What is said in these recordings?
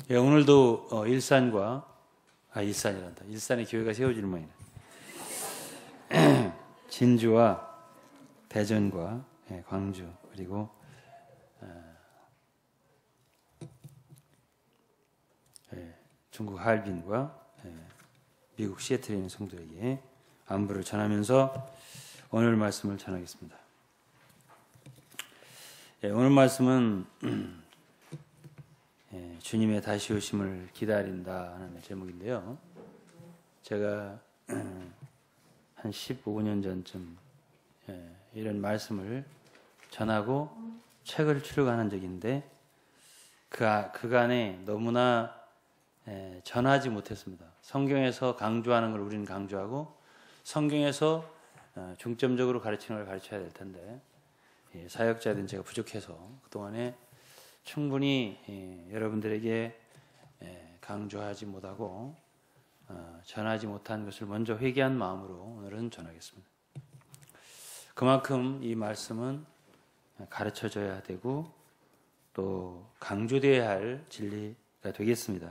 예, 오늘도 일산의 교회가 세워질 모양이네. 진주와 대전과 광주 그리고 중국 하얼빈과 미국 시애틀에 있는 성도에게 안부를 전하면서 오늘 말씀을 전하겠습니다. 오늘 말씀은 주님의 다시 오심을 기다린다 하는 제목인데요. 제가 한 15년 전쯤 이런 말씀을 전하고 책을 출간한 적인데 그간에 너무나 전하지 못했습니다. 성경에서 강조하는 걸 우리는 강조하고 성경에서 중점적으로 가르치는 걸 가르쳐야 될 텐데 사역자된 제가 부족해서 그동안에 충분히 여러분들에게 강조하지 못하고 전하지 못한 것을 먼저 회개한 마음으로 오늘은 전하겠습니다. 그만큼 이 말씀은 가르쳐져야 되고 또 강조되어야 할 진리가 되겠습니다.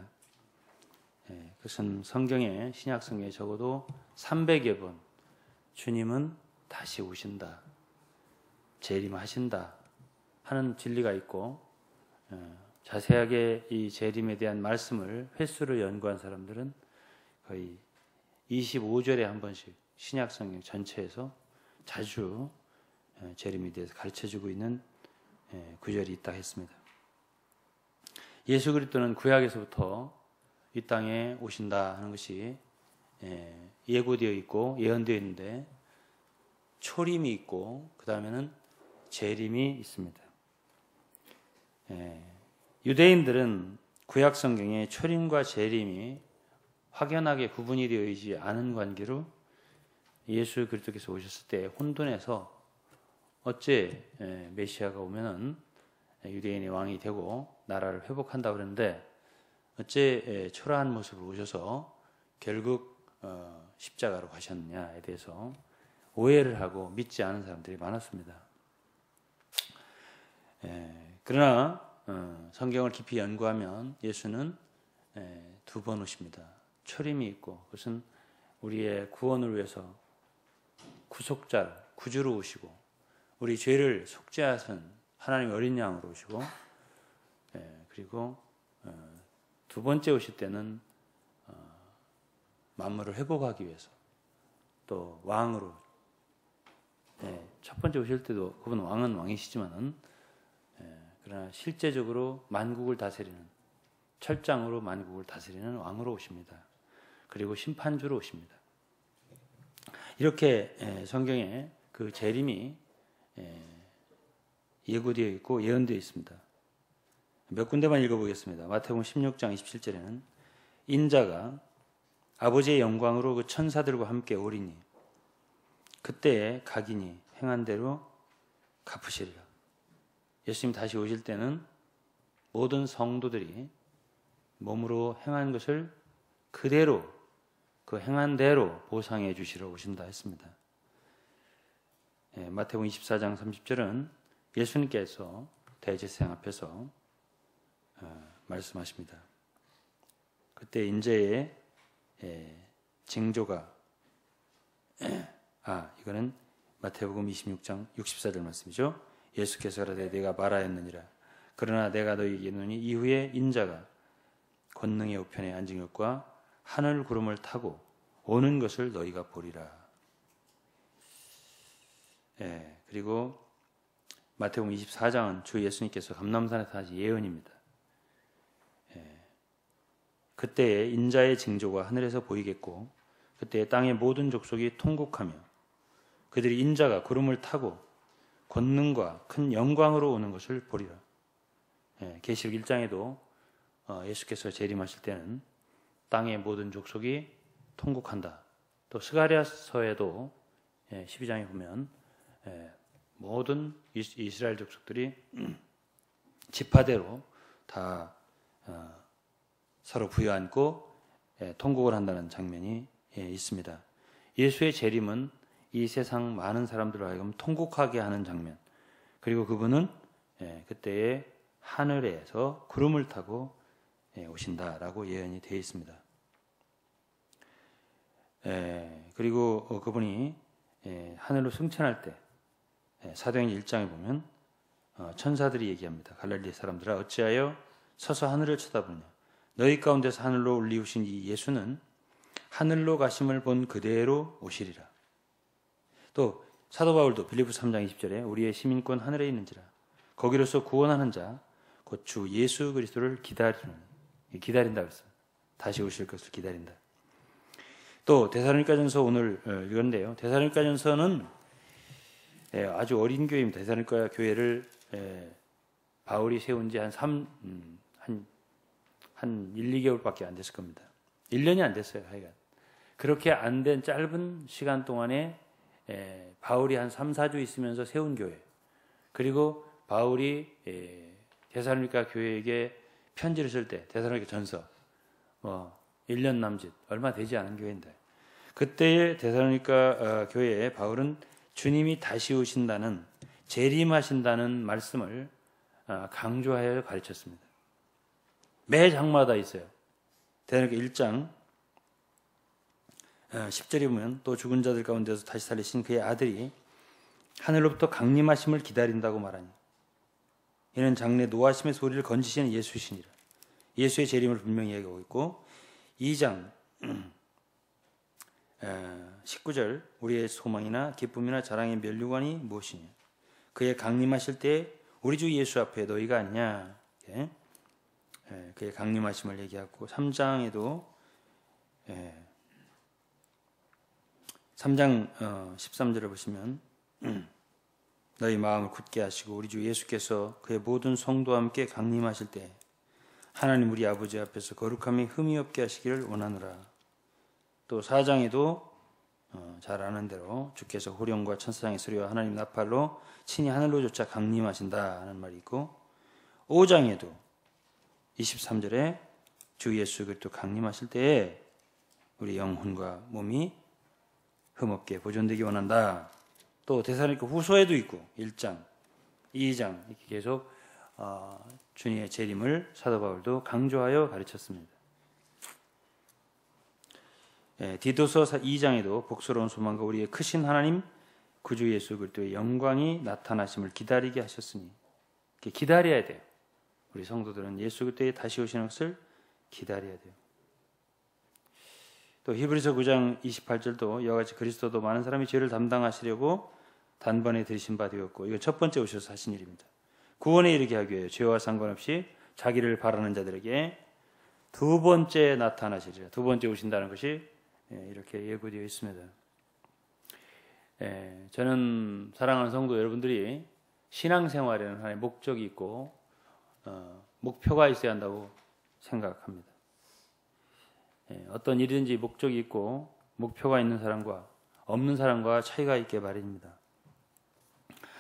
그것은 성경에 신약성경에 적어도 300여 번 주님은 다시 오신다, 재림하신다 하는 진리가 있고 자세하게 이 재림에 대한 말씀을 횟수를 연구한 사람들은 거의 25절에 한 번씩 신약성경 전체에서 자주 재림에 대해서 가르쳐주고 있는 구절이 있다 했습니다. 예수 그리스도는 구약에서부터 이 땅에 오신다 하는 것이 예고되어 있고 예언되어 있는데 초림이 있고 그 다음에는 재림이 있습니다. 유대인들은 구약 성경에 초림과 재림이 확연하게 구분이 되어 있지 않은 관계로 예수 그리스도께서 오셨을 때 혼돈해서 어째 메시아가 오면은 유대인의 왕이 되고 나라를 회복한다고 그러는데 어째 초라한 모습으로 오셔서 결국 십자가로 가셨느냐에 대해서 오해를 하고 믿지 않은 사람들이 많았습니다. 그러나 성경을 깊이 연구하면 예수는 두 번 오십니다. 초림이 있고 그것은 우리의 구원을 위해서 구속자로 구주로 오시고 우리 죄를 속죄하신 하나님의 어린 양으로 오시고 그리고 두 번째 오실 때는 만물을 회복하기 위해서 또 왕으로 첫 번째 오실 때도 그분 왕은 왕이시지만은 그러나 실제적으로 만국을 다스리는 철장으로 만국을 다스리는 왕으로 오십니다. 그리고 심판주로 오십니다. 이렇게 성경에 그 재림이 예고되어 있고 예언되어 있습니다. 몇 군데만 읽어보겠습니다. 마태복음 16장 27절에는 인자가 아버지의 영광으로 그 천사들과 함께 오리니 그때에 각인이 행한 대로 갚으시리라. 예수님 다시 오실 때는 모든 성도들이 몸으로 행한 것을 그대로 그 행한 대로 보상해 주시러 오신다 했습니다. 마태복음 24장 30절은 예수님께서 대제사장 앞에서 말씀하십니다. 그때 인재의 징조가 이거는 마태복음 26장 64절 말씀이죠. 예수께서 그러되 내가 말하였느니라. 그러나 내가 너희에게 이르노니 이후에 인자가 권능의 우편에 앉은 것과 하늘 구름을 타고 오는 것을 너희가 보리라. 그리고 마태복음 24장은 주 예수님께서 감람산에서 하신 예언입니다. 그때에 인자의 징조가 하늘에서 보이겠고 그때에 땅의 모든 족속이 통곡하며 그들이 인자가 구름을 타고 권능과 큰 영광으로 오는 것을 보리라. 계시록 1장에도 예수께서 재림하실 때는 땅의 모든 족속이 통곡한다. 또 스가랴서에도 12장에 보면 모든 이스라엘 족속들이 지파대로 다 서로 부여안고 통곡을 한다는 장면이 있습니다. 예수의 재림은 이 세상 많은 사람들을 하여금 통곡하게 하는 장면, 그리고 그분은 그때에 하늘에서 구름을 타고 오신다라고 예언이 되어 있습니다. 그리고 그분이 하늘로 승천할 때 사도행전 1장에 보면 천사들이 얘기합니다. 갈릴리 사람들아 어찌하여 서서 하늘을 쳐다보냐. 너희 가운데서 하늘로 올리우신 이 예수는 하늘로 가심을 본 그대로 오시리라. 또 사도 바울도 빌립보 3장 20절에 우리의 시민권 하늘에 있는지라 거기로서 구원하는 자 곧 주 예수 그리스도를 기다린다고 했어요. 다시 오실 것을 기다린다. 또 데살로니가전서 오늘 읽었는데요. 데살로니가전서는 아주 어린 교회입니다. 데살로니가 교회를 바울이 세운 지 한 1, 2개월밖에 안 됐을 겁니다. 1년이 안 됐어요. 하여간. 그렇게 안 된 짧은 시간 동안에 바울이 한 3, 4주 있으면서 세운 교회. 그리고 바울이 데살로니가 교회에게 편지를 쓸 때 데살로니가 전서 1년 남짓 얼마 되지 않은 교회인데 그때의 데살로니가 교회에 바울은 주님이 다시 오신다는 재림하신다는 말씀을 강조하여 가르쳤습니다. 매 장마다 있어요. 데살로니가 1장 10절에 보면 또 죽은 자들 가운데서 다시 살리신 그의 아들이 하늘로부터 강림하심을 기다린다고 말하니 이는 장래 노하심의 소리를 건지시는 예수시니라. 예수의 재림을 분명히 얘기하고 있고 2장 19절 우리의 소망이나 기쁨이나 자랑의 면류관이 무엇이냐. 그의 강림하실 때 우리 주 예수 앞에 너희가 아니냐. 그의 강림하심을 얘기하고 3장에도 3장 13절을 보시면 너희 마음을 굳게 하시고 우리 주 예수께서 그의 모든 성도와 함께 강림하실 때 하나님 우리 아버지 앞에서 거룩함이 흠이 없게 하시기를 원하노라. 또 4장에도 잘 아는 대로 주께서 호령과 천사장의 소리와 하나님 나팔로 친히 하늘로 쫓아 강림하신다 하는 말이 있고 5장에도 23절에 주 예수 그리스도 강림하실 때에 우리 영혼과 몸이 흠없게 보존되기 원한다. 또 데살로니가 후서에도 있고 1장, 2장 이렇게 계속 주님의 재림을 사도 바울도 강조하여 가르쳤습니다. 디도서 2장에도 복스러운 소망과 우리의 크신 하나님 구주 예수 그리스도의 영광이 나타나심을 기다리게 하셨으니 기다려야 돼요. 우리 성도들은 예수 그리스도의 다시 오시는 것을 기다려야 돼요. 또 히브리서 9장 28절도 이와 같이 그리스도도 많은 사람이 죄를 담당하시려고 단번에 들이신 바 되었고 이거 첫 번째 오셔서 하신 일입니다. 구원에 이르게 하기 위해 죄와 상관없이 자기를 바라는 자들에게 두 번째 나타나시리라. 두 번째 오신다는 것이 이렇게 예고되어 있습니다. 저는 사랑하는 성도 여러분들이 신앙생활에는 하나의 목적이 있고 목표가 있어야 한다고 생각합니다. 어떤 일이든지 목적이 있고 목표가 있는 사람과 없는 사람과 차이가 있게 마련입니다.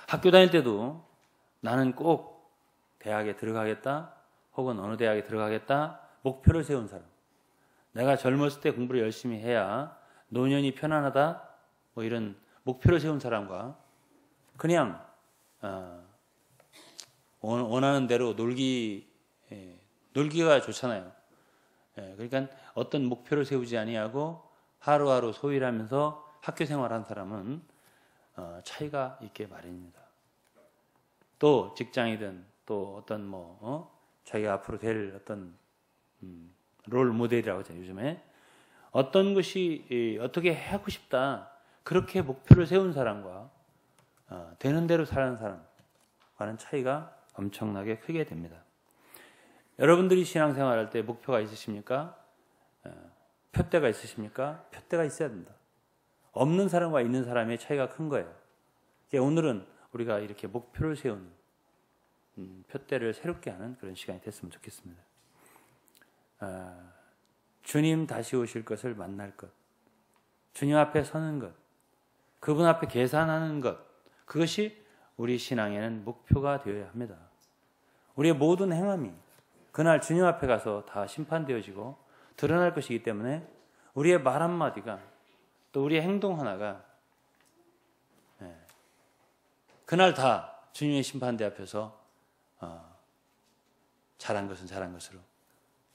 학교 다닐 때도 나는 꼭 대학에 들어가겠다 혹은 어느 대학에 들어가겠다 목표를 세운 사람, 내가 젊었을 때 공부를 열심히 해야 노년이 편안하다 뭐 이런 목표를 세운 사람과 그냥 원하는 대로 놀기가 좋잖아요. 그러니까 어떤 목표를 세우지 아니하고 하루하루 소일하면서 학교 생활한 사람은 차이가 있게 마련입니다. 또 직장이든 또 어떤 자기가 앞으로 될 어떤 롤 모델이라고 하죠. 요즘에 어떤 것이 어떻게 하고 싶다 그렇게 목표를 세운 사람과 되는 대로 사는 사람과는 차이가 엄청나게 크게 됩니다. 여러분들이 신앙생활할 때 목표가 있으십니까? 표대가 있으십니까? 표대가 있어야 된다. 없는 사람과 있는 사람의 차이가 큰 거예요. 오늘은 우리가 이렇게 목표를 세운 표대를 새롭게 하는 그런 시간이 됐으면 좋겠습니다. 주님 다시 오실 것을 만날 것, 주님 앞에 서는 것, 그분 앞에 계산하는 것, 그것이 우리 신앙에는 목표가 되어야 합니다. 우리의 모든 행함이 그날 주님 앞에 가서 다 심판되어지고 드러날 것이기 때문에 우리의 말 한마디가 또 우리의 행동 하나가 그날 다 주님의 심판대 앞에서 잘한 것은 잘한 것으로,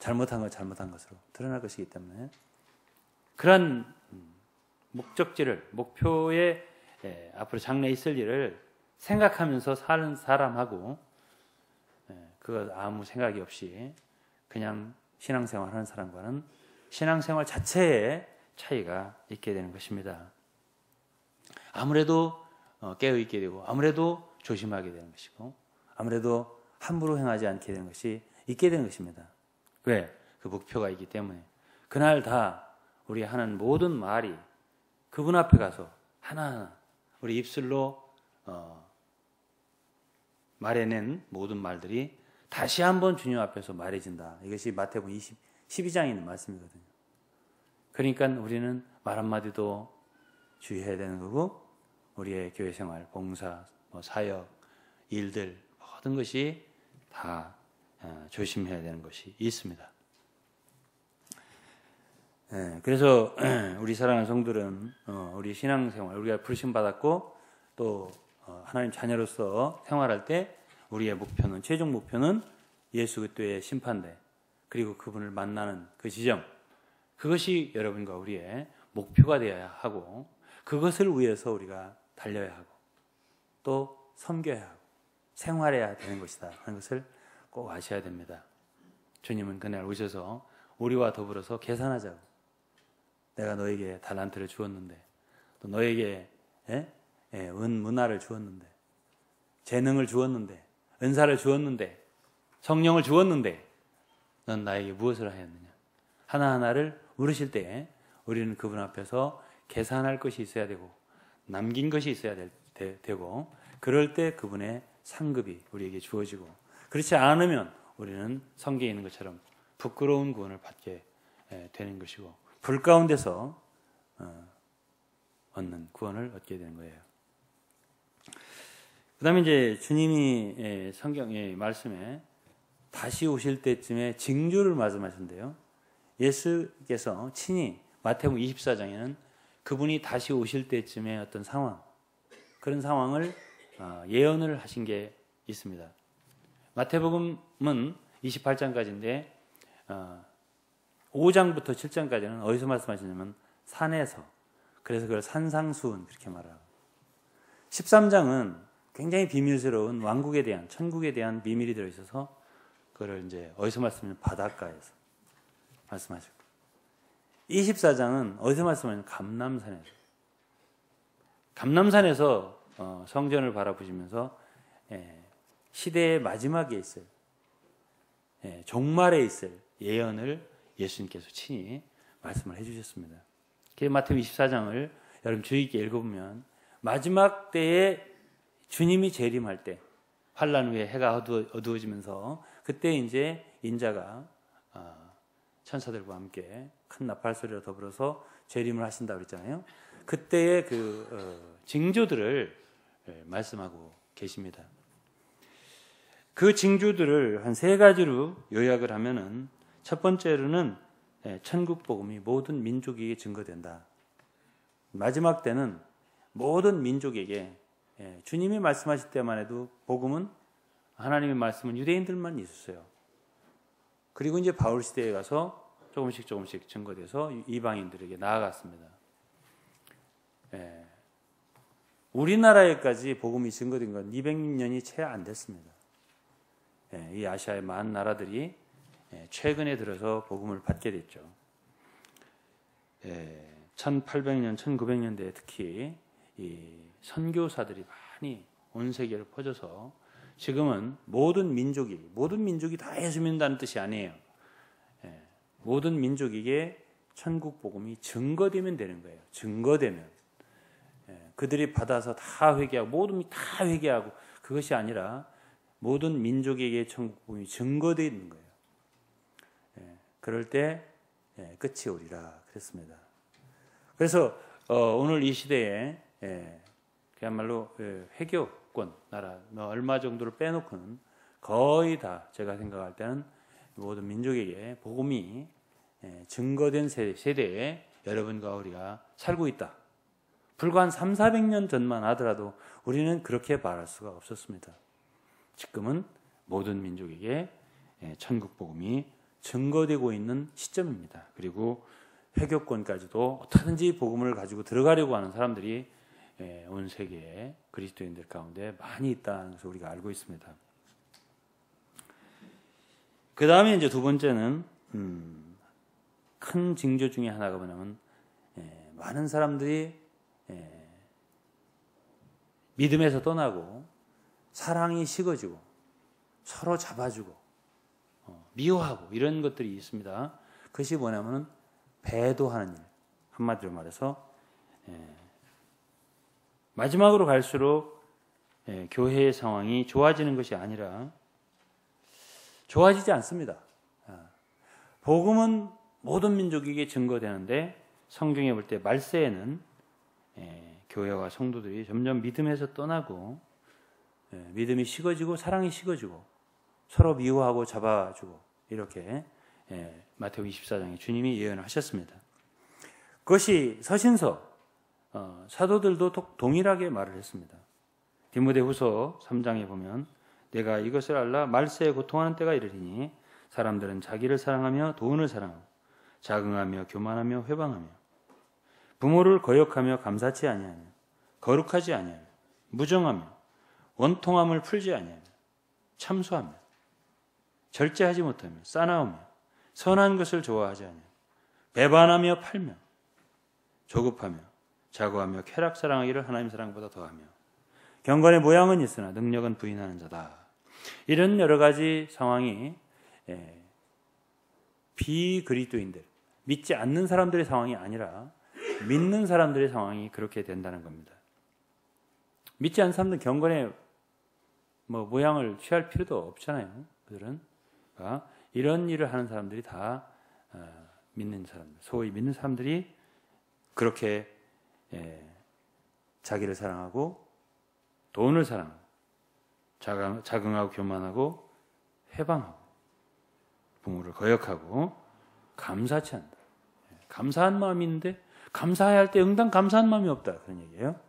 잘못한 건 잘못한 것으로 드러날 것이기 때문에 그런 목적지를, 목표에 앞으로 장래에 있을 일을 생각하면서 사는 사람하고 그거 아무 생각이 없이 그냥 신앙생활 하는 사람과는 신앙생활 자체에 차이가 있게 되는 것입니다. 아무래도 깨어있게 되고 아무래도 조심하게 되는 것이고 아무래도 함부로 행하지 않게 되는 것이 있게 되는 것입니다. 왜? 그 목표가 있기 때문에 그날 다 우리 하는 모든 말이 그분 앞에 가서 하나하나 우리 입술로 말해낸 모든 말들이 다시 한번 주님 앞에서 말해진다. 이것이 마태복음 12장에 있는 말씀이거든요. 그러니까 우리는 말 한마디도 주의해야 되는 거고 우리의 교회 생활, 봉사, 사역, 일들 모든 것이 다 조심해야 되는 것이 있습니다. 그래서 우리 사랑하는 성들은 우리 신앙생활, 우리가 부르심 받았고 또 하나님 자녀로서 생활할 때 우리의 목표는, 최종 목표는 예수 그리스도의 심판대 그리고 그분을 만나는 그 지점, 그것이 여러분과 우리의 목표가 되어야 하고 그것을 위해서 우리가 달려야 하고 또 섬겨야 하고 생활해야 되는 것이다 하는 것을 꼭 아셔야 됩니다. 주님은 그날 오셔서 우리와 더불어서 계산하자고. 내가 너에게 달란트를 주었는데 또 너에게 문화를 주었는데 재능을 주었는데 은사를 주었는데 성령을 주었는데 넌 나에게 무엇을 하였느냐. 하나하나를 물으실 때 우리는 그분 앞에서 계산할 것이 있어야 되고 남긴 것이 있어야 되고 그럴 때 그분의 상급이 우리에게 주어지고 그렇지 않으면 우리는 성경에 있는 것처럼 부끄러운 구원을 받게 되는 것이고 불 가운데서 얻는 구원을 얻게 되는 거예요. 그 다음에 이제 주님이 성경의 말씀에 다시 오실 때쯤에 징조를 말씀하신대요. 예수께서 친히 마태복음 24장에는 그분이 다시 오실 때쯤에 어떤 상황, 그런 상황을 예언을 하신 게 있습니다. 마태복음은 28장까지인데 5장부터 7장까지는 어디서 말씀하시냐면 산에서, 그래서 그걸 산상수훈 그렇게 말하고 13장은 굉장히 비밀스러운 왕국에 대한, 천국에 대한 비밀이 들어있어서 그걸 이제 어디서 말씀하시냐면 바닷가에서 말씀하시고 24장은 어디서 말씀하시냐면 감람산에서 성전을 바라보시면서 시대의 마지막에 있을 종말에 있을 예언을 예수님께서 친히 말씀을 해주셨습니다. 마태복음 24장을 여러분 주의 있게 읽어보면 마지막 때에 주님이 재림할 때 환란 후에 해가 어두워지면서 그때 이제 인자가 천사들과 함께 큰 나팔 소리와 더불어서 재림을 하신다고 그랬잖아요. 그때의 그 징조들을 말씀하고 계십니다. 그 징조들을 한 3가지로 요약을 하면은 첫 번째로는 천국 복음이 모든 민족에게 증거된다. 마지막 때는 모든 민족에게 주님이 말씀하실 때만 해도 복음은 하나님의 말씀은 유대인들만 있었어요. 그리고 이제 바울 시대에 가서 조금씩 증거돼서 이방인들에게 나아갔습니다. 우리나라에까지 복음이 증거된 건 200년이 채 안 됐습니다. 이 아시아의 많은 나라들이 최근에 들어서 복음을 받게 됐죠. 1800년, 1900년대에 특히 이 선교사들이 많이 온 세계를 퍼져서 지금은 모든 민족이 다 예수 믿는다는 뜻이 아니에요. 모든 민족에게 천국 복음이 증거되면 되는 거예요. 증거되면. 그들이 받아서 다 회개하고 모든 다 회개하고 그것이 아니라 모든 민족에게 천국 복음이 증거되는 거예요. 그럴 때 끝이 오리라 그랬습니다. 그래서 오늘 이 시대에 그야말로 회교권 나라 얼마 정도를 빼놓고는 거의 다 제가 생각할 때는 모든 민족에게 복음이 증거된 세대에 여러분과 우리가 살고 있다. 불과 한 300~400년 전만 하더라도 우리는 그렇게 말할 수가 없었습니다. 지금은 모든 민족에게 천국 복음이 증거되고 있는 시점입니다. 그리고 회교권까지도 어떻게든지 복음을 가지고 들어가려고 하는 사람들이 온 세계에 그리스도인들 가운데 많이 있다는 것을 우리가 알고 있습니다. 그 다음에 이제 두 번째는 큰 징조 중에 하나가 뭐냐면 많은 사람들이 믿음에서 떠나고 사랑이 식어지고 서로 잡아주고 미워하고 이런 것들이 있습니다. 그것이 뭐냐면 배도하는 일. 한마디로 말해서 마지막으로 갈수록 교회의 상황이 좋아지는 것이 아니라 좋아지지 않습니다. 복음은 모든 민족에게 증거되는데 성경에 볼 때 말세에는 교회와 성도들이 점점 믿음에서 떠나고 믿음이 식어지고 사랑이 식어지고 서로 미워하고 잡아주고 이렇게 마태복음 24장에 주님이 예언을 하셨습니다. 그것이 서신서 사도들도 동일하게 말을 했습니다. 디모데후서 3장에 보면 내가 이것을 알라 말세에 고통하는 때가 이르리니 사람들은 자기를 사랑하며 돈을 사랑하고 자긍하며 교만하며 회방하며 부모를 거역하며 감사치 아니하며 거룩하지 아니하며 무정하며 원통함을 풀지 아니하며 참소하며 절제하지 못하며 싸나우며 선한 것을 좋아하지 아니하며 배반하며 팔며 조급하며 자고하며 쾌락 사랑하기를 하나님 사랑보다 더하며 경건의 모양은 있으나 능력은 부인하는 자다. 이런 여러 가지 상황이 비그리스도인들, 믿지 않는 사람들의 상황이 아니라 믿는 사람들의 상황이 그렇게 된다는 겁니다. 믿지 않는 사람들은 경건의 모양을 취할 필요도 없잖아요. 그들은 이런 일을 하는 사람들이 다 믿는 사람들, 소위 믿는 사람들이 그렇게 자기를 사랑하고 돈을 사랑하고 자긍하고 교만하고 회방하고 부모를 거역하고 감사치 않는다. 감사한 마음이 있는데 감사해야 할 때 응당 감사한 마음이 없다. 그런 얘기예요.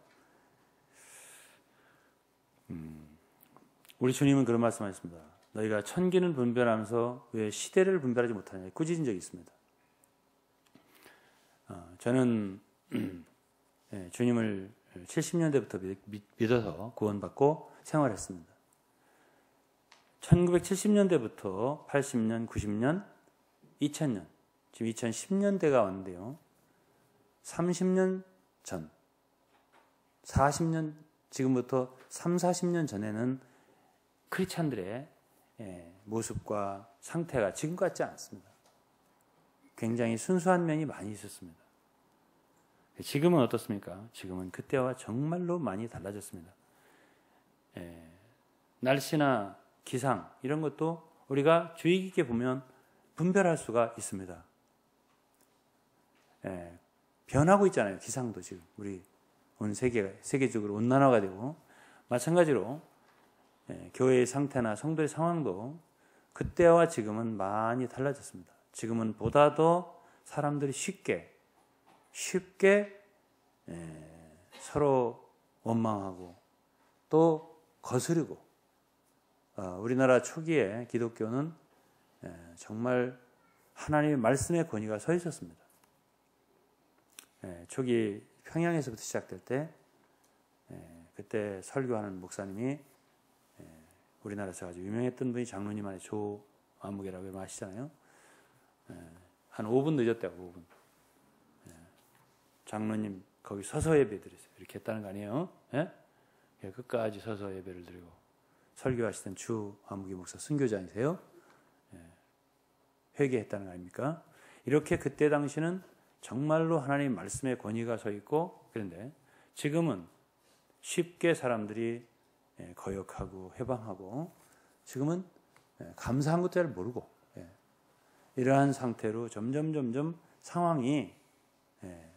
우리 주님은 그런 말씀하셨습니다. 너희가 천기는 분별하면서 왜 시대를 분별하지 못하냐 꾸짖은 적이 있습니다. 저는 주님을 70년대부터 믿어서 구원받고 생활했습니다. 1970년대부터 80년, 90년, 2000년, 지금 2010년대가 왔는데요. 30년 전, 40년, 지금부터 3, 40년 전에는 크리스찬들의 모습과 상태가 지금 같지 않습니다. 굉장히 순수한 면이 많이 있었습니다. 지금은 어떻습니까? 지금은 그때와 정말로 많이 달라졌습니다. 날씨나 기상 이런 것도 우리가 주의 깊게 보면 분별할 수가 있습니다. 변하고 있잖아요. 기상도 지금 우리 온 세계적으로 온난화가 되고 마찬가지로 교회의 상태나 성도의 상황도 그때와 지금은 많이 달라졌습니다. 지금은 보다 더 사람들이 쉽게 서로 원망하고 또 거스르고 우리나라 초기에 기독교는 정말 하나님의 말씀의 권위가 서 있었습니다. 초기 평양에서부터 시작될 때 그때 설교하는 목사님이 우리나라에서 아주 유명했던 분이 장로님 안에 조아무개라고 하시잖아요. 한 5분 늦었대요. 5분. 장로님 거기 서서 예배 드리세요. 이렇게 했다는 거 아니에요? 끝까지 서서 예배를 드리고 설교하시던 주아무개 목사 선교자이세요. 회개했다는 거 아닙니까? 이렇게 그때 당시는 정말로 하나님 말씀의 권위가 서 있고 그런데 지금은 쉽게 사람들이 거역하고 회방하고 지금은 감사한 것도 잘 모르고 이러한 상태로 점점 상황이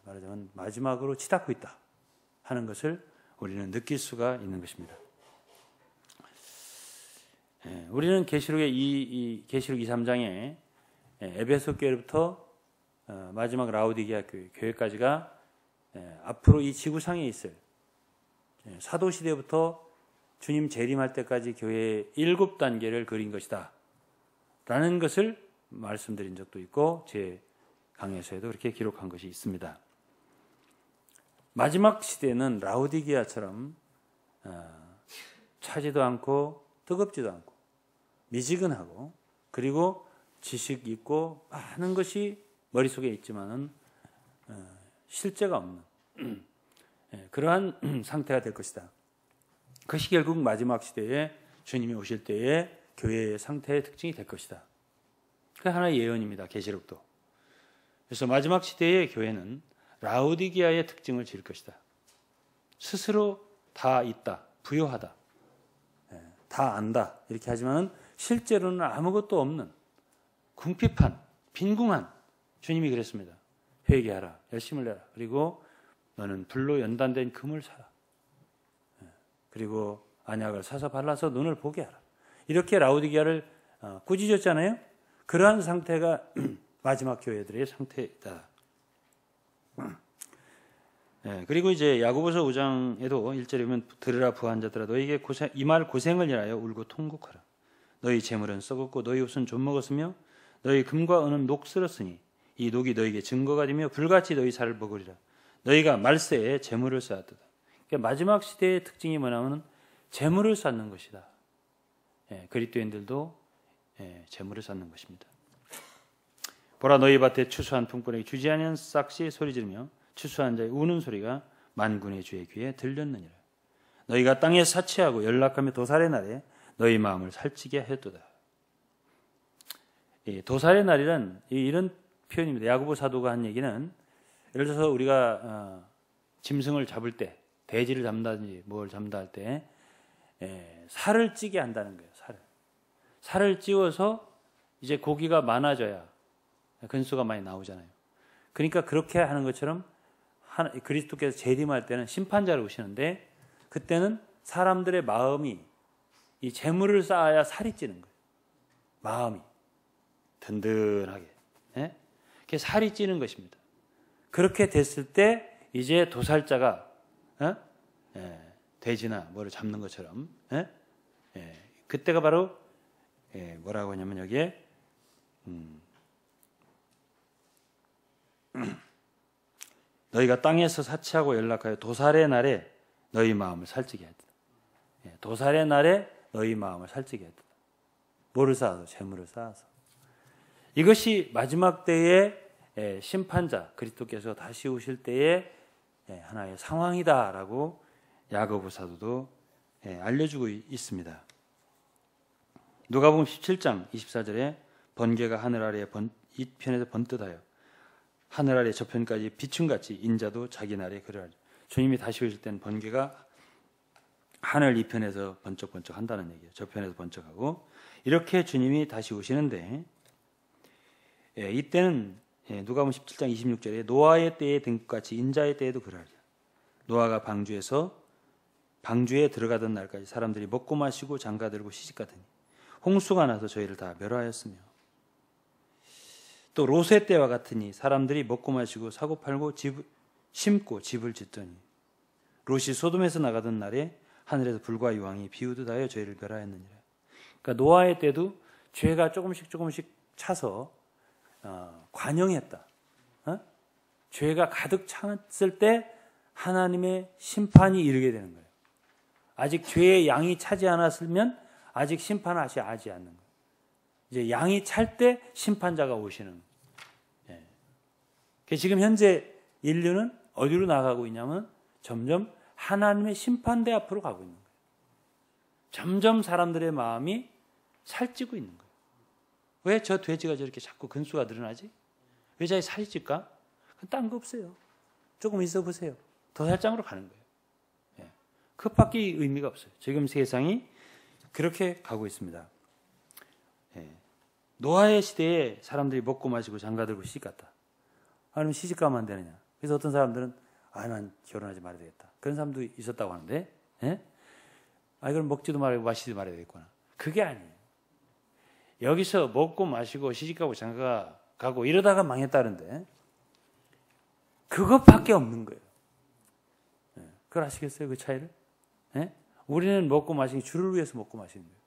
말하자면 마지막으로 치닫고 있다 하는 것을 우리는 느낄 수가 있는 것입니다. 우리는 계시록의 계시록 2, 3장에 에베소 교회부터 마지막 라오디게아 교회까지가 앞으로 이 지구상에 있을 사도 시대부터 주님 재림할 때까지 교회의 7단계를 그린 것이다 라는 것을 말씀드린 적도 있고 제 강의에서도 그렇게 기록한 것이 있습니다. 마지막 시대는 라오디게아처럼 차지도 않고 뜨겁지도 않고 미지근하고 그리고 지식 있고 많은 것이 머릿속에 있지만은 실제가 없는 그러한 상태가 될 것이다. 그것이 결국 마지막 시대에 주님이 오실 때의 교회의 상태의 특징이 될 것이다. 그 하나의 예언입니다. 계시록도. 그래서 마지막 시대의 교회는 라오디게아의 특징을 지을 것이다. 스스로 다 있다, 부요하다, 다 안다 이렇게 하지만 실제로는 아무것도 없는 궁핍한, 빈궁한 주님이 그랬습니다. 회개하라, 열심을 내라. 그리고 너는 불로 연단된 금을 사라. 그리고 안약을 사서 발라서 눈을 보게 하라. 이렇게 라오디게아를 꾸짖었잖아요. 그러한 상태가 마지막 교회들의 상태다. 그리고 이제 야고보서 5장에도 1절에 보면 들으라 부한 자들아 너희에게 이 말 고생을 인하여 울고 통곡하라. 너희 재물은 썩었고 너희 옷은 좀먹었으며 너희 금과 은은 녹슬었으니 이 녹이 너희에게 증거가 되며 불같이 너희 살을 먹으리라. 너희가 말세에 재물을 쌓았도다. 그러니까 마지막 시대의 특징이 뭐냐면 재물을 쌓는 것이다. 그리스도인들도 재물을 쌓는 것입니다. 보라 너희 밭에 추수한 풍부하게 주지 아니한 싹시 소리 지르며 추수한 자의 우는 소리가 만군의 주의 귀에 들렸느니라. 너희가 땅에 사치하고 연락하며 도살의 날에 너희 마음을 살찌게 했도다. 도살의 날이란 이런 표현입니다. 야고보 사도가 한 얘기는 예를 들어서 우리가 짐승을 잡을 때 돼지를 잡는다든지 뭘 잡는다 할 때 살을 찌게 한다는 거예요. 살을 찌워서 이제 고기가 많아져야 근수가 많이 나오잖아요. 그러니까 그렇게 하는 것처럼 그리스도께서 재림할 때는 심판자로 오시는데 그때는 사람들의 마음이 이 재물을 쌓아야 살이 찌는 거예요. 마음이 든든하게 그게 살이 찌는 것입니다. 그렇게 됐을 때 이제 도살자가 돼지나 뭐를 잡는 것처럼 그때가 바로 뭐라고 하냐면 여기에 너희가 땅에서 사치하고 연락하여 도살의 날에 너희 마음을 살찌게 하였다. 도살의 날에 너희 마음을 살찌게 했다. 뭐를 쌓아서? 재물을 쌓아서. 이것이 마지막 때의 심판자 그리스도께서 다시 오실 때의 하나의 상황이다라고 야고보 사도도 알려주고 있습니다. 누가복음 17장 24절에 번개가 하늘 아래에 이 편에서 번뜩하여 하늘 아래 저편까지 비춤같이 인자도 자기 날에 그러하리. 주님이 다시 오실 때는 번개가 하늘 이편에서 번쩍번쩍 한다는 얘기예요. 저편에서 번쩍하고 이렇게 주님이 다시 오시는데 이때는 누가복음 17장 26절에 노아의 때의 등같이 인자의 때에도 그러하리. 노아가 방주에 들어가던 날까지 사람들이 먹고 마시고 장가들고 시집가더니 홍수가 나서 저희를 다 멸하였으며 또 롯의 때와 같으니 사람들이 먹고 마시고 사고 팔고 심고 집을 짓더니 롯이 소돔에서 나가던 날에 하늘에서 불과 유황이 비우듯 하여 저희를 멸하였느니라. 그러니까 노아의 때도 죄가 조금씩 차서 관영했다. 죄가 가득 찼을 때 하나님의 심판이 이르게 되는 거예요. 아직 죄의 양이 차지 않았으면 아직 심판하지 않는 거예요. 이제 양이 찰 때 심판자가 오시는 거예요. 지금 현재 인류는 어디로 나가고 있냐면 점점 하나님의 심판대 앞으로 가고 있는 거예요. 점점 사람들의 마음이 살찌고 있는 거예요. 왜 저 돼지가 저렇게 자꾸 근수가 늘어나지? 왜 자기 살이 찔까? 딴 거 없어요. 조금 있어 보세요. 도살장으로 가는 거예요. 그밖에 의미가 없어요. 지금 세상이 그렇게 가고 있습니다. 노아의 시대에 사람들이 먹고 마시고 장가들고 시집 갔다. 아니면 시집 가면 안 되느냐. 그래서 어떤 사람들은 난 결혼하지 말아야 되겠다. 그런 사람도 있었다고 하는데 이건 먹지도 말고 마시지도 말아야 되겠구나. 그게 아니에요. 여기서 먹고 마시고 시집가고 장가가고 이러다가 망했다는데 그것밖에 없는 거예요. 그걸 아시겠어요? 그 차이를? 우리는 먹고 마시는 주를 위해서 먹고 마시는 거예요.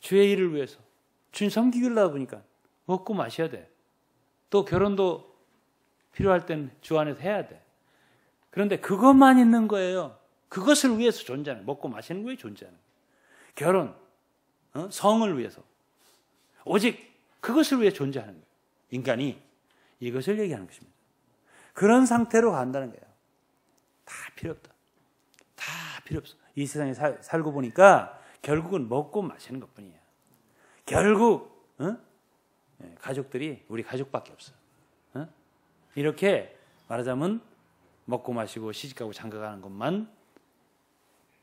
주의 일을 위해서. 주님 섬기려다 보니까 먹고 마셔야 돼. 또 결혼도 필요할 땐 주 안에서 해야 돼. 그런데 그것만 있는 거예요. 그것을 위해서 존재하는, 먹고 마시는 거에 존재하는 거예요. 결혼, 성을 위해서. 오직 그것을 위해 존재하는 거예요. 인간이 이것을 얘기하는 것입니다. 그런 상태로 간다는 거예요. 다 필요 없다. 다 필요 없어. 이 세상에 살고 보니까 결국은 먹고 마시는 것뿐이에요. 결국 가족들이 우리 가족밖에 없어. 이렇게 말하자면 먹고 마시고 시집가고 장가가는 것만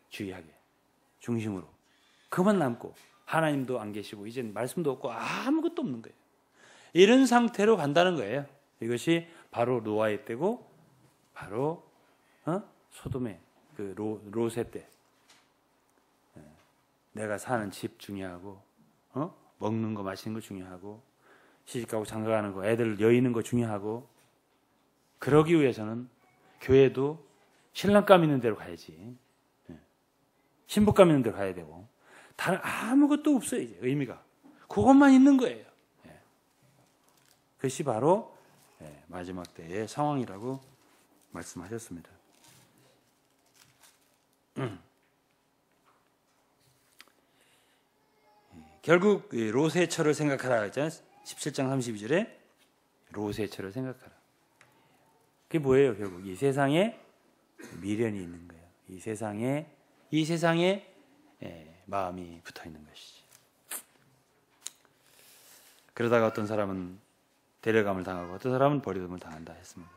주의하게 중심으로 그만 남고 하나님도 안 계시고 이젠 말씀도 없고 아무것도 없는 거예요. 이런 상태로 간다는 거예요. 이것이 바로 노아의 때고 바로 소돔의 그 롯의 때. 내가 사는 집 중요하고 먹는 거 마시는 거 중요하고 시집가고 장가가는 거 애들 여의는 거 중요하고 그러기 위해서는 교회도 신랑감 있는 데로 가야지. 신부감 있는 데로 가야 되고 다른 아무것도 없어요. 이제 의미가 그것만 있는 거예요. 그것이 바로 마지막 때의 상황이라고 말씀하셨습니다. 결국 롯의 처를 생각하라 했잖아요. 17장 32절에 롯의 처를 생각하라. 그게 뭐예요? 결국 이 세상에 미련이 있는 거예요. 이 세상에 마음이 붙어 있는 것이지. 그러다가 어떤 사람은 데려감을 당하고 어떤 사람은 버림을 당한다 했습니다.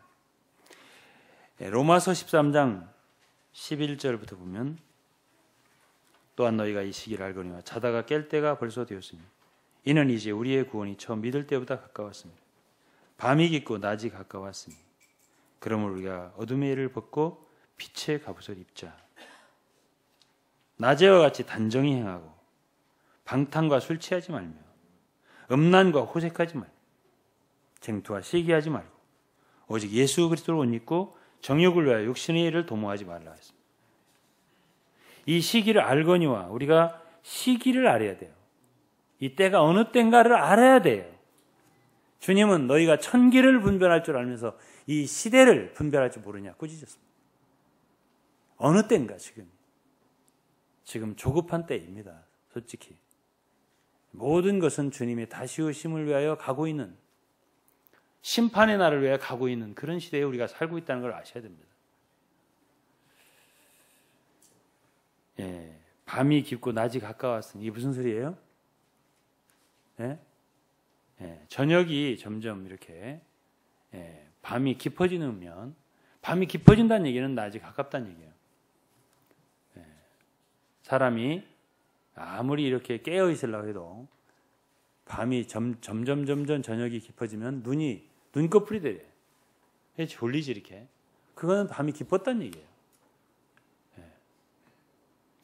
로마서 13장 11절부터 보면 또한 너희가 이 시기를 알거니와 자다가 깰 때가 벌써 되었으니 이는 이제 우리의 구원이 처음 믿을 때보다 가까웠습니다. 밤이 깊고 낮이 가까웠으니 그러므로 우리가 어둠의 일을 벗고 빛의 갑옷을 입자. 낮에와 같이 단정히 행하고 방탕과 술 취하지 말며 음란과 호색하지 말고 쟁투와 시기하지 말고 오직 예수 그리스도를 옷 입고 정욕을 위하여 육신의 일을 도모하지 말라 했습니다. 이 시기를 알거니와 우리가 시기를 알아야 돼요. 이 때가 어느 때인가를 알아야 돼요. 주님은 너희가 천기를 분별할 줄 알면서 이 시대를 분별할 줄 모르냐 꾸짖었습니다. 어느 때인가 지금 조급한 때입니다. 솔직히 모든 것은 주님의 다시 오심을 위하여 가고 있는 심판의 날을 위하여 가고 있는 그런 시대에 우리가 살고 있다는 걸 아셔야 됩니다. 밤이 깊고 낮이 가까웠으니 이게 무슨 소리예요? 저녁이 점점 이렇게 밤이 깊어지면 밤이 깊어진다는 얘기는 낮이 가깝다는 얘기예요. 사람이 아무리 이렇게 깨어 있으려고 해도 밤이 점점 저녁이 깊어지면 눈꺼풀이 되래. 졸리지 이렇게. 그거는 밤이 깊었다는 얘기예요.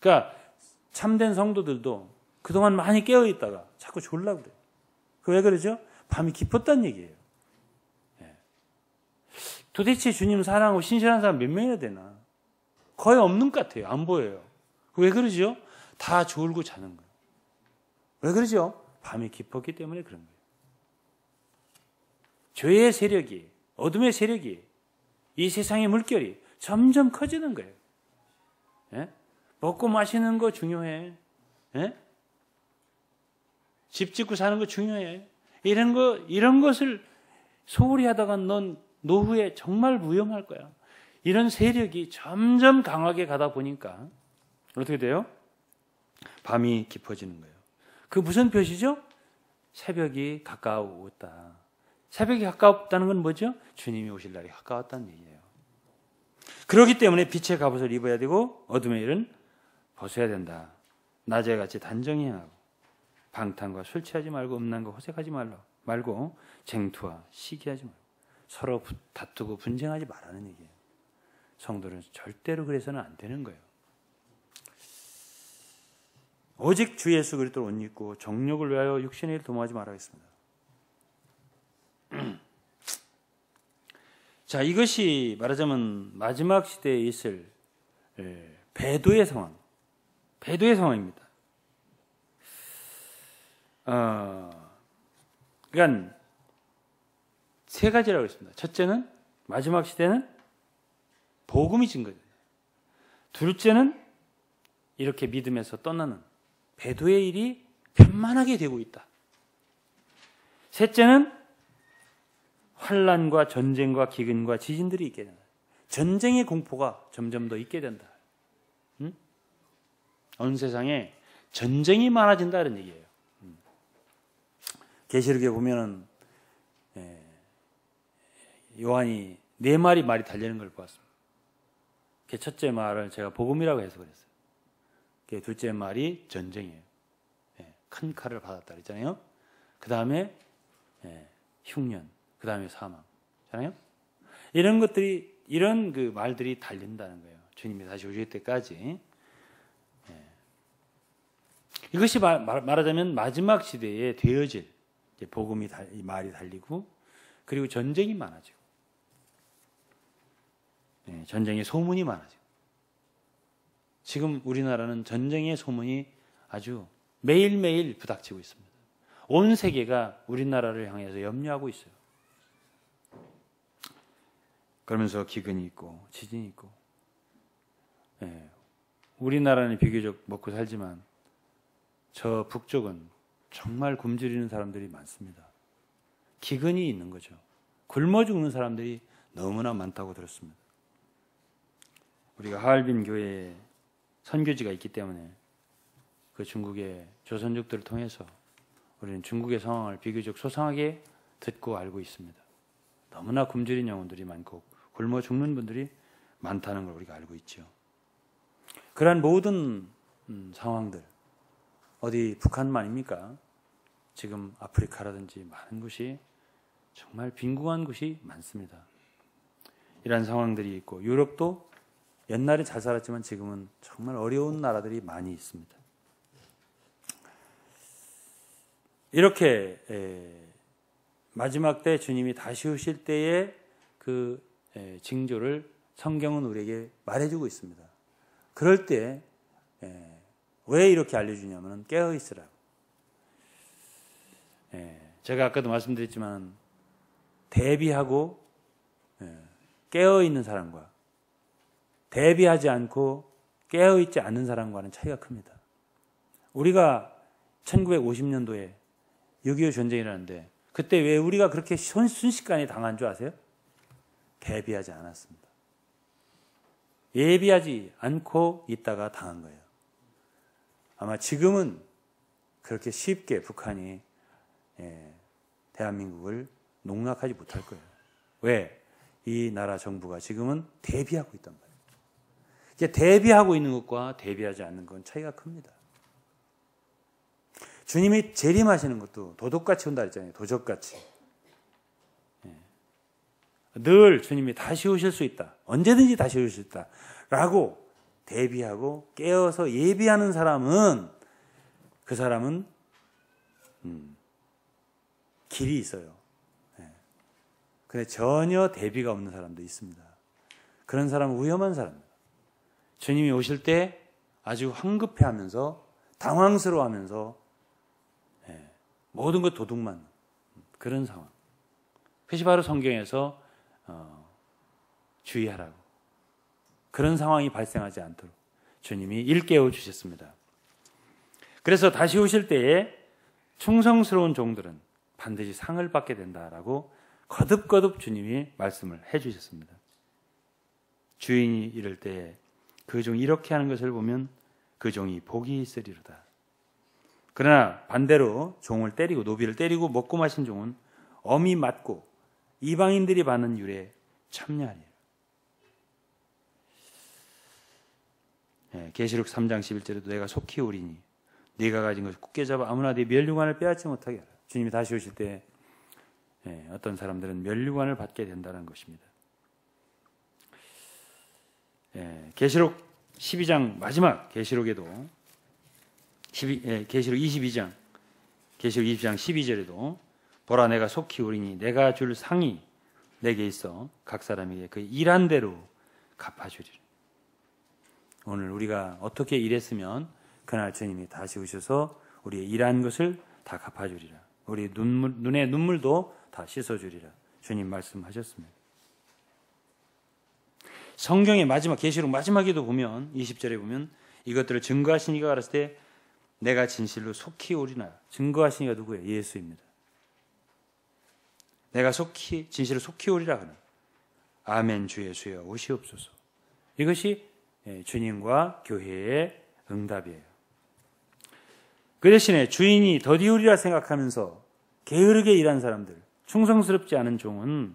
그러니까 참된 성도들도 그동안 많이 깨어 있다가 자꾸 졸라 그래요. 왜 그러죠? 밤이 깊었다는 얘기예요. 도대체 주님 사랑하고 신실한 사람 몇 명이나 되나? 거의 없는 것 같아요. 안 보여요. 왜 그러죠? 다 졸고 자는 거예요. 왜 그러죠? 밤이 깊었기 때문에 그런 거예요. 죄의 세력이, 어둠의 세력이, 이 세상의 물결이 점점 커지는 거예요. 먹고 마시는 거 중요해. 집 짓고 사는 거 중요해. 이런 것을 소홀히 하다가 넌 노후에 정말 무용할 거야. 이런 세력이 점점 강하게 가다 보니까 어떻게 돼요? 밤이 깊어지는 거예요. 그 무슨 표시죠? 새벽이 가까웠다. 새벽이 가까웠다는 건 뭐죠? 주님이 오실 날이 가까웠다는 얘기예요. 그렇기 때문에 빛의 갑옷을 입어야 되고 어둠의 일은 벗어야 된다. 낮에 같이 단정히 행하고 방탕과 술 취하지 말고 음란과 호색하지 말고 쟁투와 시기하지 말고 서로 다투고 분쟁하지 말라는 얘기예요. 성도는 절대로 그래서는 안 되는 거예요. 오직 주 예수 그리스도를 옷 입고 정욕을 위하여 육신의 일을 도모하지 말아야겠습니다. 자, 이것이 말하자면 마지막 시대에 있을 배도의 상황입니다. 그러니까 세 가지라고 했습니다. 첫째는 마지막 시대는 복음이 증거돼요. 둘째는 이렇게 믿음에서 떠나는 배도의 일이 편만하게 되고 있다. 셋째는 환난과 전쟁과 기근과 지진들이 있게 된다. 전쟁의 공포가 점점 더 있게 된다. 온 세상에 전쟁이 많아진다 이런 얘기예요. 계시록에 보면은 요한이 4마리 말이 달리는 걸 보았습니다. 첫째 말을 제가 복음이라고 해석을 했어요. 둘째 말이 전쟁이에요. 큰 칼을 받았다 그랬잖아요. 그 다음에 흉년, 그 다음에 사망잖아요. 이런 것들이 이런 그 말들이 달린다는 거예요. 주님이 다시 오실 때까지. 이것이 말하자면 마지막 시대에 되어질 복음이 말이 달리고 그리고 전쟁이 많아지고 전쟁의 소문이 많아지고 지금 우리나라는 전쟁의 소문이 아주 매일매일 부닥치고 있습니다. 온 세계가 우리나라를 향해서 염려하고 있어요. 그러면서 기근이 있고 지진이 있고 우리나라는 비교적 먹고 살지만 저 북쪽은 정말 굶주리는 사람들이 많습니다. 기근이 있는 거죠. 굶어 죽는 사람들이 너무나 많다고 들었습니다. 우리가 하얼빈 교회에 선교지가 있기 때문에 그 중국의 조선족들을 통해서 우리는 중국의 상황을 비교적 소상하게 듣고 알고 있습니다. 너무나 굶주린 영혼들이 많고 굶어 죽는 분들이 많다는 걸 우리가 알고 있죠. 그러한 모든 상황들, 어디 북한만입니까? 지금 아프리카라든지 많은 곳이 정말 빈궁한 곳이 많습니다. 이러한 상황들이 있고 유럽도 옛날에 잘 살았지만 지금은 정말 어려운 나라들이 많이 있습니다. 이렇게 마지막 때 주님이 다시 오실 때의 그 징조를 성경은 우리에게 말해주고 있습니다. 그럴 때 왜 이렇게 알려주냐면 깨어 있으라고. 제가 아까도 말씀드렸지만 대비하고 깨어 있는 사람과 대비하지 않고 깨어 있지 않는 사람과는 차이가 큽니다. 우리가 1950년도에 6.25 전쟁이라는데 그때 왜 우리가 그렇게 순식간에 당한 줄 아세요? 대비하지 않았습니다. 예비하지 않고 있다가 당한 거예요. 아마 지금은 그렇게 쉽게 북한이 대한민국을 농락하지 못할 거예요. 왜? 이 나라 정부가 지금은 대비하고 있단 말이에요. 이제 대비하고 있는 것과 대비하지 않는 건 차이가 큽니다. 주님이 재림하시는 것도 도둑같이 온다 했잖아요. 도적같이. 늘 주님이 다시 오실 수 있다. 언제든지 다시 오실 수 있다. 라고 대비하고 깨어서 예비하는 사람은 그 사람은 길이 있어요. 근데 전혀 대비가 없는 사람도 있습니다. 그런 사람은 위험한 사람입니다. 주님이 오실 때 아주 황급해하면서 당황스러워하면서 모든 것 도둑만 그런 상황. 그것이 바로 성경에서 주의하라고. 그런 상황이 발생하지 않도록 주님이 일깨워 주셨습니다. 그래서 다시 오실 때에 충성스러운 종들은 반드시 상을 받게 된다라고 거듭거듭 주님이 말씀을 해주셨습니다. 주인이 이럴 때 그 종이 이렇게 하는 것을 보면 그 종이 복이 있으리로다. 그러나 반대로 종을 때리고 노비를 때리고 먹고 마신 종은 엄히 맞고 이방인들이 받는 율에 참여하리라. 계시록 3장 11절에도 내가 속히 오리니 네가 가진 것을 굳게 잡아 아무나 네 면류관을 빼앗지 못하게 하라. 주님이 다시 오실 때 어떤 사람들은 면류관을 받게 된다는 것입니다. 계시록 12장 마지막 계시록에도 계시록 22장 12절에도 보라 내가 속히 오리니 내가 줄 상이 내게 있어 각 사람에게 그 일한 대로 갚아주리라. 오늘 우리가 어떻게 일했으면 그날 주님이 다시 오셔서 우리의 일한 것을 다 갚아주리라. 우리 눈의 눈물도 다 씻어주리라 주님 말씀하셨습니다. 성경의 마지막 계시록 마지막에도 보면 20절에 보면 이것들을 증거하신 이가 가라사대 때 내가 진실로 속히 오리나. 증거하신 이가 누구예요? 예수입니다. 내가 진실로 속히 오리라 하니 아멘 주 예수여 오시옵소서. 이것이 주님과 교회의 응답이에요. 그 대신에 주인이 더디우리라 생각하면서 게으르게 일한 사람들, 충성스럽지 않은 종은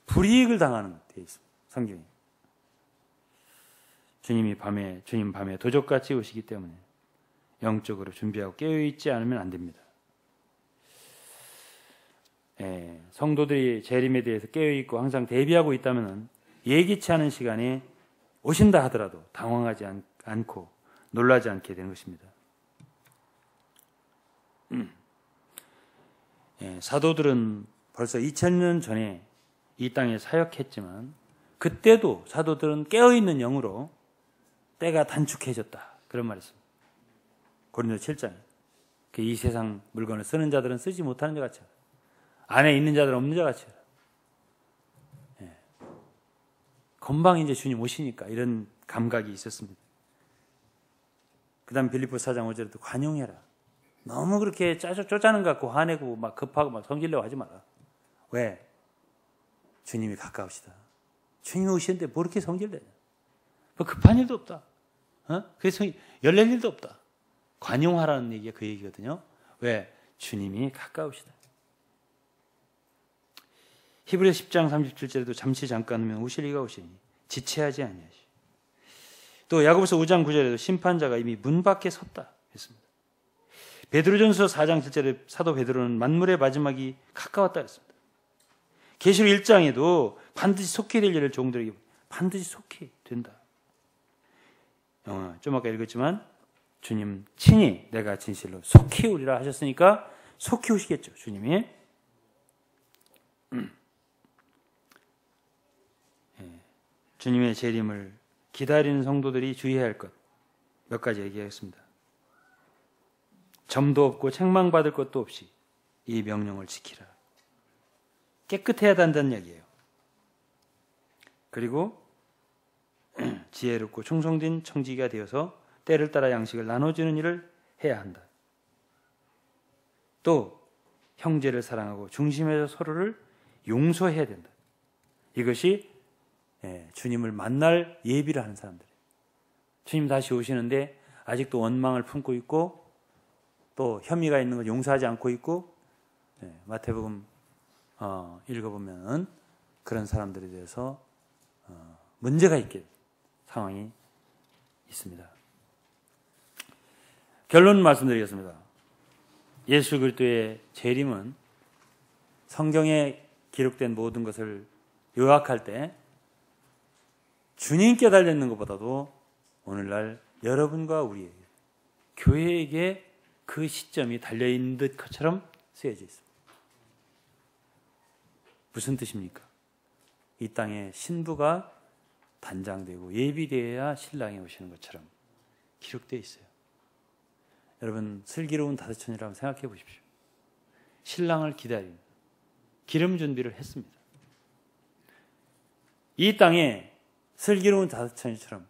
불이익을 당하는 것 되어 있습니다. 성경이. 주님 밤에 도적같이 오시기 때문에 영적으로 준비하고 깨어있지 않으면 안 됩니다. 성도들이 재림에 대해서 깨어있고 항상 대비하고 있다면 예기치 않은 시간에 오신다 하더라도 당황하지 않고 놀라지 않게 되는 것입니다. 사도들은 벌써 2000년 전에 이 땅에 사역했지만 그때도 사도들은 깨어있는 영으로 때가 단축해졌다. 그런 말이 있습니다. 고린도서 7장에. 이 세상 물건을 쓰는 자들은 쓰지 못하는 자 같이 안에 있는 자들은 없는 자 같이 금방 이제 주님 오시니까 이런 감각이 있었습니다. 그 다음 빌립보서 4장 5절에도 관용해라. 너무 그렇게 쪼짜는 것 같고 화내고 막 급하고 막 성질내고 하지 마라. 왜? 주님이 가까우시다. 주님이 오시는데 뭐 이렇게 성질내냐. 뭐 급한 일도 없다. 그래서 열릴 일도 없다. 관용하라는 얘기가 그 얘기거든요. 왜? 주님이 가까우시다. 히브리서 10장 37절에도 잠시 잠깐 오면 오실 이가 오시니 지체하지 아니하시. 또 야고보서 5장 9절에도 심판자가 이미 문 밖에 섰다 했습니다. 베드로전서 4장 7절에 사도 베드로는 만물의 마지막이 가까웠다 했습니다. 계시록 1장에도 반드시 속히 될 일을 종들에게 반드시 속히 된다. 좀 아까 읽었지만 주님 친히 내가 진실로 속히 오리라 하셨으니까 속히 오시겠죠. 주님이. 주님의 재림을 기다리는 성도들이 주의해야 할 것 몇 가지 얘기하겠습니다. 점도 없고 책망받을 것도 없이 이 명령을 지키라. 깨끗해야 한다는 얘기예요. 그리고 지혜롭고 충성된 청지기가 되어서 때를 따라 양식을 나눠주는 일을 해야 한다. 또 형제를 사랑하고 중심에서 서로를 용서해야 된다. 이것이 주님을 만날 예비를 하는 사람들이에요. 주님 다시 오시는데 아직도 원망을 품고 있고 또 혐의가 있는 걸 용서하지 않고 있고 마태복음 읽어보면 그런 사람들에 대해서 문제가 있게 상황이 있습니다. 결론 말씀드리겠습니다. 예수 그리스도의 재림은 성경에 기록된 모든 것을 요약할 때 주님께 달려있는 것보다도 오늘날 여러분과 우리에게 교회에게 그 시점이 달려있는 것처럼 쓰여져 있습니다. 무슨 뜻입니까? 이 땅에 신부가 단장되고 예비되어야 신랑이 오시는 것처럼 기록되어 있어요. 여러분 슬기로운 다섯천이라고 생각해 보십시오. 신랑을 기다린 기름 준비를 했습니다. 이 땅에 슬기로운 다섯천이처럼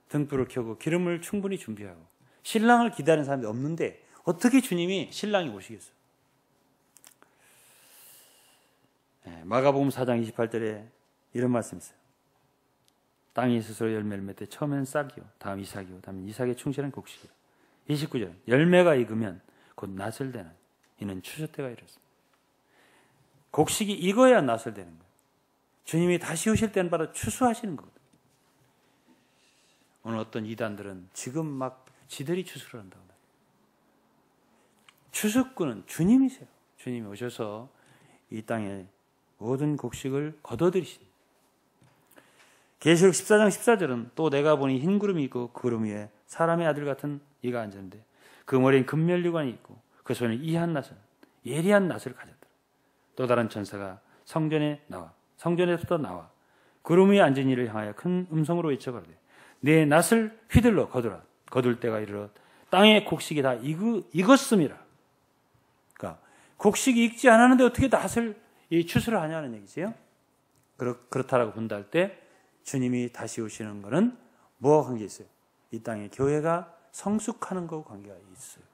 등불을 켜고 기름을 충분히 준비하고 신랑을 기다리는 사람이 없는데 어떻게 주님이 신랑이 오시겠어요? 마가복음 4장 28절에 이런 말씀이 있어요. 땅이 스스로 열매를 맺되 처음엔 싹이요 다음 이삭이요 다음 이삭의 충실한 곡식이요. 29절 열매가 익으면 곧 낫을 되는 이는 추수 때가 이렇습니다. 곡식이 익어야 낫을 되는 거예요. 주님이 다시 오실 때는 바로 추수하시는 거거든요. 오늘 어떤 이단들은 지금 막 지들이 추수를 한다고 합니다. 추수꾼은 주님이세요. 주님이 오셔서 이 땅에 모든 곡식을 거둬들이신. 계시록 14장 14절은 또 내가 보니 흰 구름이 있고 그 구름 위에 사람의 아들 같은 이가 앉았는데 그 머리엔 금면류관이 있고 그 손에 이한 낫은 예리한 낫을 가졌더라. 또 다른 천사가 성전에서부터 나와 구름 위에 앉은 이를 향하여 큰 음성으로 외쳐가로되 내 낫을 휘둘러 거두라. 거둘 때가 이르러 땅의 곡식이 다 익었음이라. 곡식이 익지 않았는데 어떻게 낫을 추수를 하냐는 얘기지요. 그렇다라고 본다 할 때 주님이 다시 오시는 것은 뭐와 관계 있어요? 이 땅에 교회가 성숙하는 것과 관계가 있어요.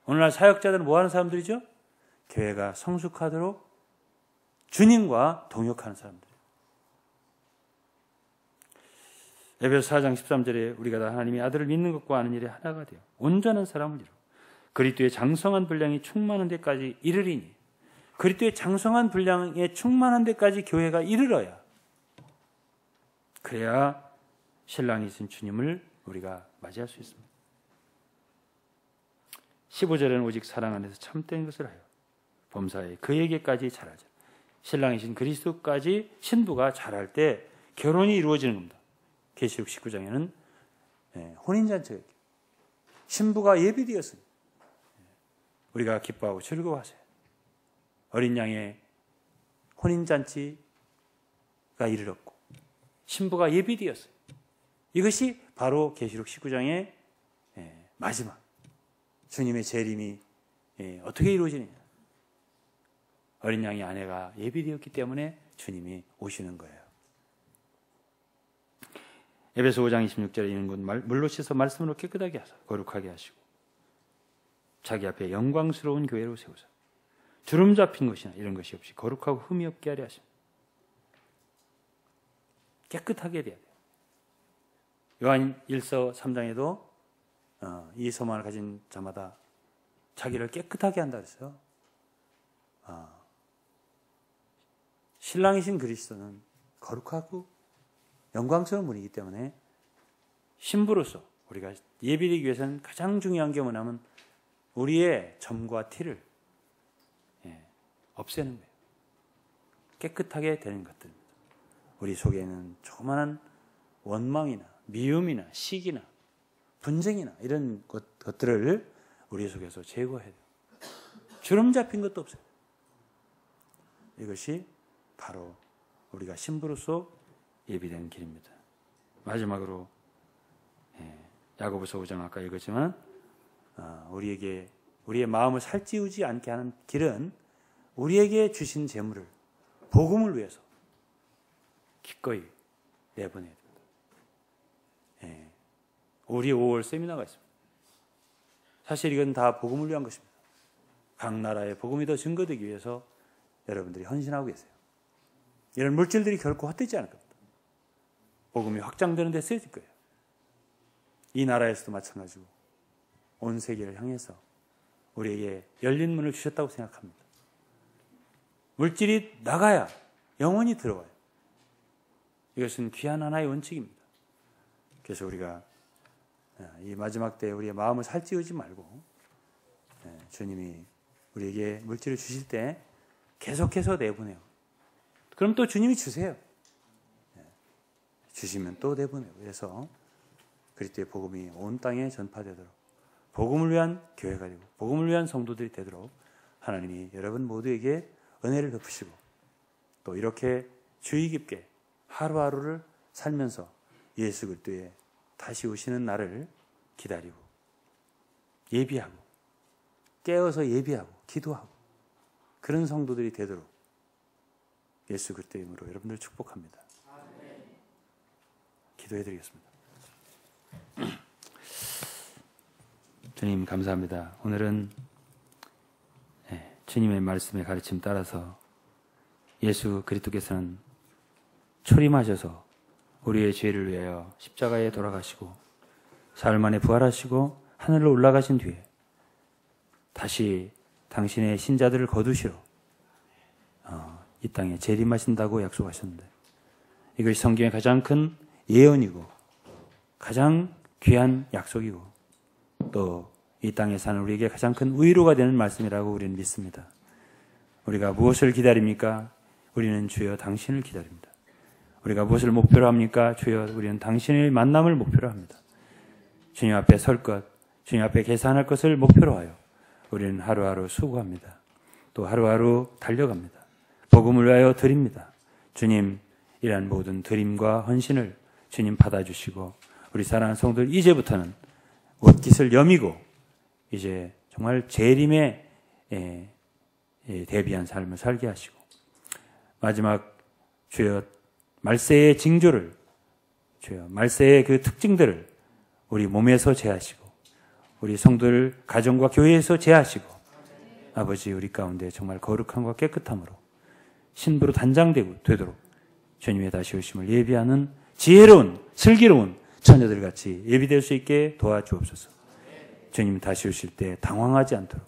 오늘날 사역자들은 뭐 하는 사람들이죠? 교회가 성숙하도록 주님과 동역하는 사람들이에요. 에베소 4장 13절에 우리가 다 하나님의 아들을 믿는 것과 아는 일에 하나가 되어 온전한 사람을 이루어 그리스도의 장성한 분량이 충만한 데까지 이르리니, 그리스도의 장성한 분량에 충만한 데까지 교회가 이르러야, 그래야 신랑이신 주님을 우리가 맞이할 수 있습니다. 15절에는 오직 사랑 안에서 참된 것을 하여 범사에 그에게까지 자라자. 신랑이신 그리스도까지 신부가 자랄 때 결혼이 이루어지는 겁니다. 계시록 19장에는 혼인잔치가 있고 신부가 예비되었으니 우리가 기뻐하고 즐거워하세요. 어린 양의 혼인잔치가 이르렀고 신부가 예비되었어요. 이것이 바로 계시록 19장의 마지막 주님의 재림이 어떻게 이루어지느냐. 어린 양의 아내가 예비되었기 때문에 주님이 오시는 거예요. 에베소 5장 26절에 있는 것 물로 씻어 말씀으로 깨끗하게 하사 거룩하게 하시고 자기 앞에 영광스러운 교회로 세우사 주름 잡힌 것이나 이런 것이 없이 거룩하고 흠이 없게 하려 하십니다. 깨끗하게 돼야 돼요. 요한 1서 3장에도 이 소망을 가진 자마다 자기를 깨끗하게 한다 그랬어요. 신랑이신 그리스도는 거룩하고 영광스러운 분이기 때문에 신부로서 우리가 예비되기 위해서는 가장 중요한 게 뭐냐면 우리의 점과 티를 없애는 거예요. 깨끗하게 되는 것들입니다. 우리 속에는 조그마한 원망이나 미움이나 시기나 분쟁이나 이런 것들을 우리 속에서 제거해야 돼요. 주름 잡힌 것도 없어요. 이것이 바로 우리가 신부로서 예비된 길입니다. 마지막으로 야고보서 5장 아까 읽었지만 우리의 마음을 살찌우지 않게 하는 길은 우리에게 주신 재물을 복음을 위해서 기꺼이 내보내야 됩니다. 우리 5월 세미나가 있습니다. 사실 이건 다 복음을 위한 것입니다. 각 나라의 복음이 더 증거되기 위해서 여러분들이 헌신하고 계세요. 이런 물질들이 결코 헛되지 않을 겁니다. 복음이 확장되는 데 쓰여질 거예요. 이 나라에서도 마찬가지고 온 세계를 향해서 우리에게 열린 문을 주셨다고 생각합니다. 물질이 나가야 영혼이 들어와요. 이것은 귀한 하나의 원칙입니다. 그래서 우리가 이 마지막 때에 우리의 마음을 살찌우지 말고 주님이 우리에게 물질을 주실 때 계속해서 내보내요. 그럼 또 주님이 주세요. 주시면 또 내보내요. 그래서 그리스도의 복음이 온 땅에 전파되도록 복음을 위한 교회가 되고 복음을 위한 성도들이 되도록 하나님이 여러분 모두에게 은혜를 베푸시고 또 이렇게 주의 깊게 하루하루를 살면서 예수 그리스도의 다시 오시는 날을 기다리고 예비하고 깨어서 예비하고 기도하고 그런 성도들이 되도록 예수 그리스도의 이름으로 여러분들 축복합니다. 기도해드리겠습니다. 주님 감사합니다. 오늘은 주님의 말씀의 가르침 따라서 예수 그리스도께서는 초림하셔서 우리의 죄를 위하여 십자가에 돌아가시고 사흘 만에 부활하시고 하늘로 올라가신 뒤에 다시 당신의 신자들을 거두시러 이 땅에 재림하신다고 약속하셨는데 이것이 성경의 가장 큰 예언이고 가장 귀한 약속이고 또 이 땅에 사는 우리에게 가장 큰 위로가 되는 말씀이라고 우리는 믿습니다. 우리가 무엇을 기다립니까? 우리는 주여 당신을 기다립니다. 우리가 무엇을 목표로 합니까? 주여 우리는 당신의 만남을 목표로 합니다. 주님 앞에 설 것, 주님 앞에 계산할 것을 목표로 하여 우리는 하루하루 수고합니다. 또 하루하루 달려갑니다. 복음을 위하여 드립니다. 주님 이러한 모든 드림과 헌신을 주님 받아주시고 우리 사랑하는 성도들 이제부터는 옷깃을 여미고 이제 정말 재림의 대비한 삶을 살게 하시고, 마지막 주여 말세의 징조를, 주여 말세의 그 특징들을 우리 몸에서 제하시고 우리 성도들 가정과 교회에서 제하시고, 아버지 우리 가운데 정말 거룩함과 깨끗함으로 신부로 단장되도록 주님의 다시 오심을 예비하는 지혜로운 슬기로운 처녀들 같이 예비될 수 있게 도와주옵소서. 주님 다시 오실 때 당황하지 않도록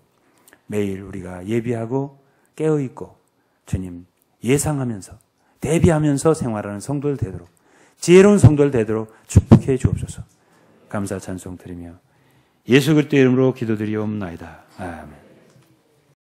매일 우리가 예비하고 깨어있고 주님 예상하면서 대비하면서 생활하는 성도들 되도록, 지혜로운 성도들 되도록 축복해 주옵소서. 감사 찬송 드리며 예수 그리스도의 이름으로 기도드리옵나이다. 아멘.